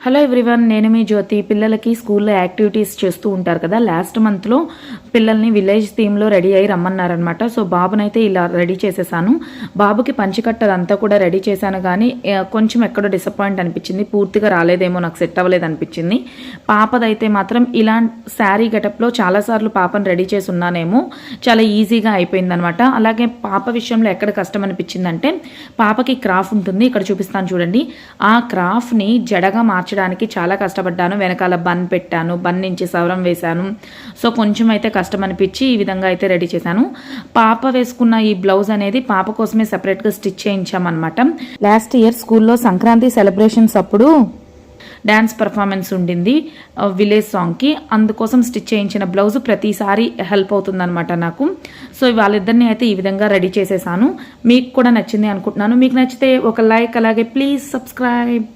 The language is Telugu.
హలో ఎవ్రీవన్, నేను మీ జ్యోతి. పిల్లలకి స్కూల్లో యాక్టివిటీస్ చేస్తూ ఉంటారు కదా. లాస్ట్ మంత్లో పిల్లల్ని విలేజ్ థీమ్లో రెడీ అయ్యి రమ్మన్నారనమాట. సో బాబునైతే ఇలా రెడీ చేసేసాను. బాబుకి పంచికట్టదంతా కూడా రెడీ చేశాను, కానీ కొంచెం ఎక్కడో డిసప్పాయింట్ అనిపించింది. పూర్తిగా రాలేదేమో, నాకు సెట్ అవ్వలేదు అనిపించింది. పాపదైతే మాత్రం ఇలా శారీ గెటప్లో చాలాసార్లు పాపను రెడీ చేసి ఉన్నానేమో, చాలా ఈజీగా అయిపోయిందనమాట. అలాగే పాప విషయంలో ఎక్కడ కష్టం అనిపించిందంటే, పాపకి క్రాఫ్ ఉంటుంది, ఇక్కడ చూపిస్తాను చూడండి. ఆ క్రాఫ్ని జడగా మార్చడానికి చాలా కష్టపడ్డాను. వెనకాల బన్ పెట్టాను, బన్ నుంచి సవరం వేశాను. సో కొంచెం అయితే కష్టం అనిపించి ఈ విధంగా అయితే రెడీ చేశాను. పాప వేసుకున్న ఈ బ్లౌజ్ అనేది పాప కోసమే సెపరేట్గా స్టిచ్ చేయించామన్నమాట. లాస్ట్ ఇయర్ స్కూల్లో సంక్రాంతి సెలబ్రేషన్స్ అప్పుడు డ్యాన్స్ పర్ఫార్మెన్స్ ఉండింది విలేజ్ సాంగ్కి, అందుకోసం స్టిచ్ చేయించిన బ్లౌజ్ ప్రతిసారి హెల్ప్ అవుతుందన్నమాట నాకు. సో వాళ్ళిద్దరిని అయితే ఈ విధంగా రెడీ చేసేసాను. మీకు కూడా నచ్చింది అనుకుంటున్నాను. మీకు నచ్చితే ఒక లైక్, అలాగే ప్లీజ్ సబ్స్క్రైబ్.